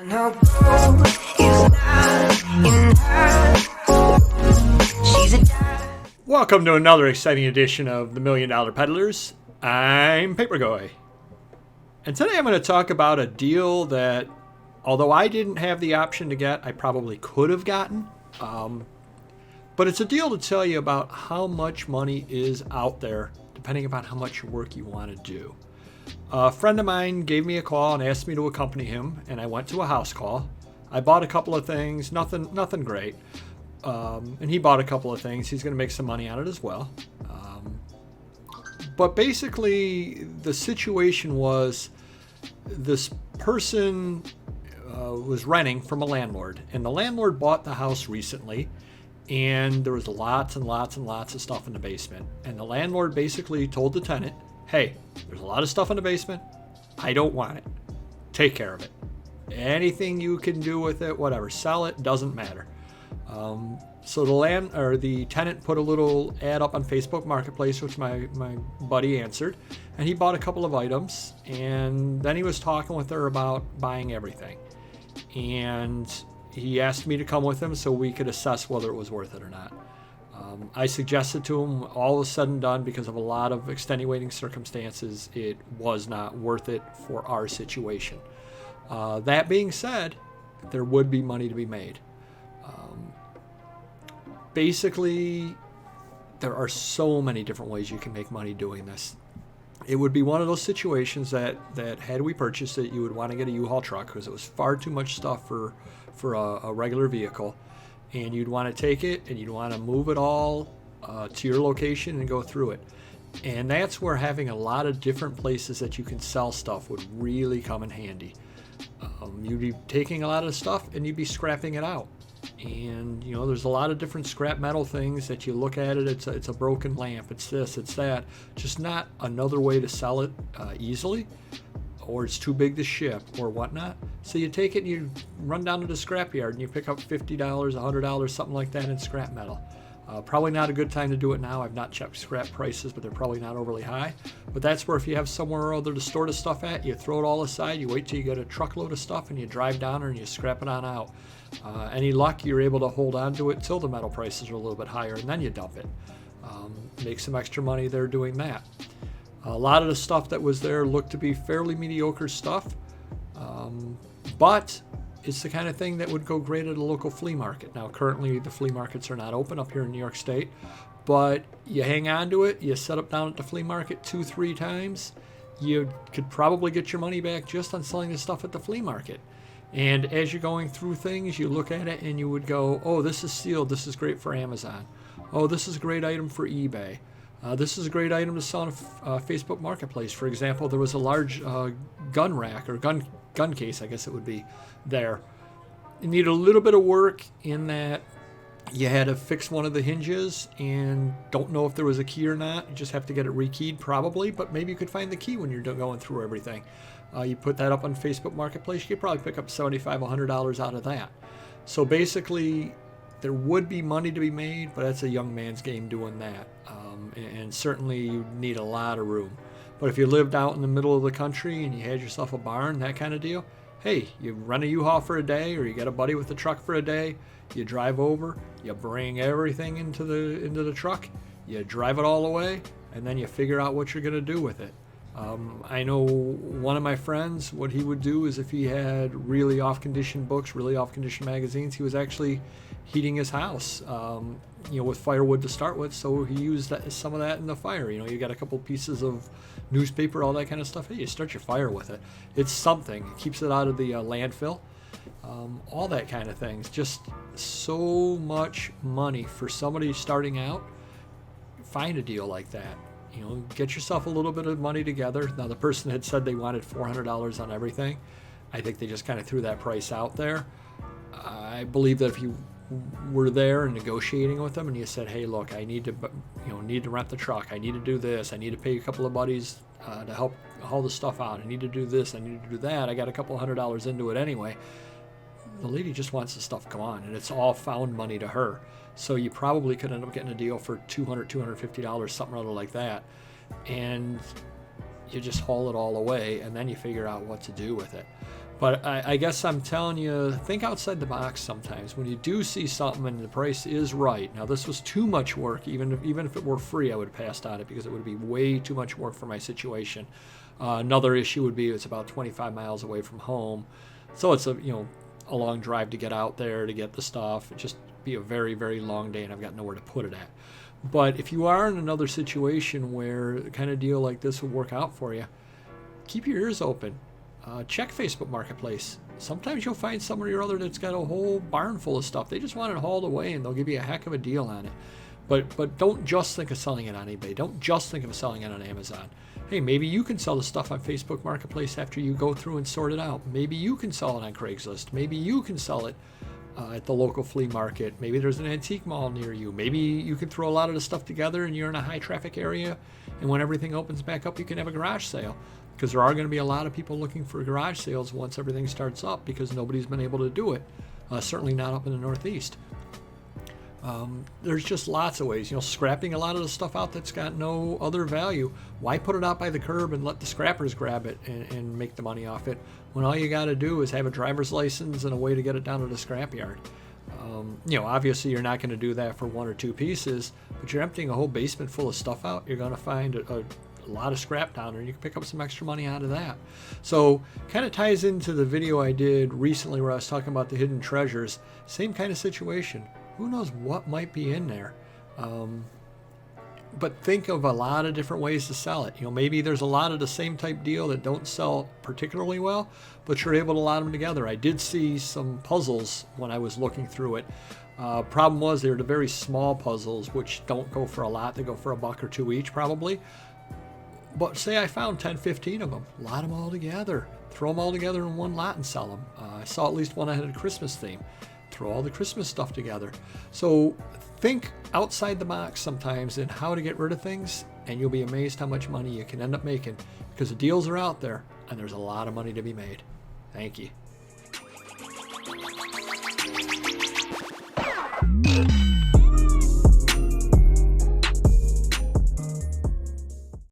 No gold is not in her. She's a dime. Welcome to another exciting edition of the $1 Million Peddlers. I'm Papergoy. And today I'm going to talk about a deal that, although I didn't have the option to get, I probably could have gotten. But it's a deal to tell you about how much money is out there, depending upon how much work you want to do. A friend of mine gave me a call and asked me to accompany him, and I went to a house call. I bought a couple of things, nothing great. And he bought a couple of things. He's going to make some money on it as well. But basically, the situation was this person was renting from a landlord, and the landlord bought the house recently, and there was lots and lots and lots of stuff in the basement. And the landlord basically told the tenant, hey, there's a lot of stuff in the basement. I don't want it. Take care of it. Anything you can do with it, whatever. Sell it, doesn't matter. So the tenant put a little ad up on Facebook Marketplace, which my buddy answered, and he bought a couple of items, and then he was talking with her about buying everything. And he asked me to come with him so we could assess whether it was worth it or not. I suggested to him, all was said and done, because of a lot of extenuating circumstances, it was not worth it for our situation. That being said, there would be money to be made. Basically, there are so many different ways you can make money doing this. It would be one of those situations that had we purchased it, you would want to get a U-Haul truck because it was far too much stuff for a regular vehicle. And you'd want to take it and you'd want to move it all to your location and go through it. And that's where having a lot of different places that you can sell stuff would really come in handy. You'd be taking a lot of stuff and you'd be scrapping it out. And there's a lot of different scrap metal things that you look at it. It's a broken lamp. It's this. It's that. Just not another way to sell it easily, or it's too big to ship or whatnot. So you take it and you run down to the scrapyard and you pick up $50, $100, something like that in scrap metal. Probably not a good time to do it now. I've not checked scrap prices, but they're probably not overly high. But that's where, if you have somewhere or other to store the stuff at, you throw it all aside, you wait till you get a truckload of stuff, and you drive down there and you scrap it on out. Any luck, you're able to hold on to it till the metal prices are a little bit higher, and then you dump it. Make some extra money there doing that. A lot of the stuff that was there looked to be fairly mediocre stuff, but it's the kind of thing that would go great at a local flea market. Now, currently, the flea markets are not open up here in New York State, but you hang on to it, you set up down at the flea market 2-3 times, you could probably get your money back just on selling the stuff at the flea market. And as you're going through things, you look at it and you would go, oh, this is sealed, this is great for Amazon. Oh, this is a great item for eBay. This is a great item to sell on Facebook Marketplace. For example, there was a large gun rack, or gun case, I guess it would be, there. It needed a little bit of work in that you had to fix one of the hinges and don't know if there was a key or not. You just have to get it rekeyed probably, but maybe you could find the key when you're going through everything. You put that up on Facebook Marketplace, you could probably pick up $75, $100 out of that. So basically, there would be money to be made, but that's a young man's game doing that. And certainly you need a lot of room. But if you lived out in the middle of the country and you had yourself a barn, that kind of deal, hey, you rent a U-Haul for a day, or you get a buddy with a truck for a day, you drive over, you bring everything into the truck, you drive it all away, and then you figure out what you're going to do with it. I know one of my friends, what he would do is, if he had really off-condition books, really off-condition magazines, he was actually heating his house, with firewood to start with, so he used some of that in the fire. You got a couple pieces of newspaper, all that kind of stuff. Hey, you start your fire with it. It's something. It keeps it out of the landfill. All that kind of things. Just so much money for somebody starting out. Find a deal like that. Get yourself a little bit of money together. Now, the person had said they wanted $400 on everything. I think they just kind of threw that price out there. I believe that if you were there and negotiating with them and you said, hey, look, I need to rent the truck. I need to do this. I need to pay a couple of buddies to help haul the stuff out. I need to do this. I need to do that. I got a couple $100 into it anyway. The lady just wants the stuff gone, and it's all found money to her. So you probably could end up getting a deal for $200, $250, something or other like that. And you just haul it all away, and then you figure out what to do with it. But I guess I'm telling you, think outside the box sometimes. When you do see something and the price is right. Now, this was too much work. Even if it were free, I would have passed on it because it would be way too much work for my situation. Another issue would be it's about 25 miles away from home. So it's a long drive to get out there to get the stuff. It'd just be a very, very long day, and I've got nowhere to put it at. But if you are in another situation where a kind of deal like this would work out for you, keep your ears open. Check Facebook Marketplace. Sometimes you'll find somebody or other that's got a whole barn full of stuff. They just want it hauled away, and they'll give you a heck of a deal on it. But don't just think of selling it on eBay. Don't just think of selling it on Amazon. Hey, maybe you can sell the stuff on Facebook Marketplace after you go through and sort it out. Maybe you can sell it on Craigslist. Maybe you can sell it at the local flea market. Maybe there's an antique mall near you. Maybe you can throw a lot of the stuff together and you're in a high traffic area, and when everything opens back up, you can have a garage sale. Because there are going to be a lot of people looking for garage sales once everything starts up, because nobody's been able to do it. Certainly not up in the Northeast. There's just lots of ways. Scrapping a lot of the stuff out that's got no other value. Why put it out by the curb and let the scrappers grab it and make the money off it, when all you got to do is have a driver's license and a way to get it down to the scrapyard? Obviously you're not going to do that for one or two pieces, but you're emptying a whole basement full of stuff out. You're going to find a lot of scrap down there, and you can pick up some extra money out of that. So kind of ties into the video I did recently where I was talking about the hidden treasures. Same kind of situation. Who knows what might be in there? But think of a lot of different ways to sell it. Maybe there's a lot of the same type deal that don't sell particularly well, but you're able to lot them together. I did see some puzzles when I was looking through it. Problem was, they were the very small puzzles, which don't go for a lot. They go for $1 or $2 each probably. But say I found 10, 15 of them, lot them all together, throw them all together in one lot and sell them. I saw at least one that had a Christmas theme. Throw all the Christmas stuff together. So think outside the box sometimes in how to get rid of things, and you'll be amazed how much money you can end up making, because the deals are out there and there's a lot of money to be made. Thank you.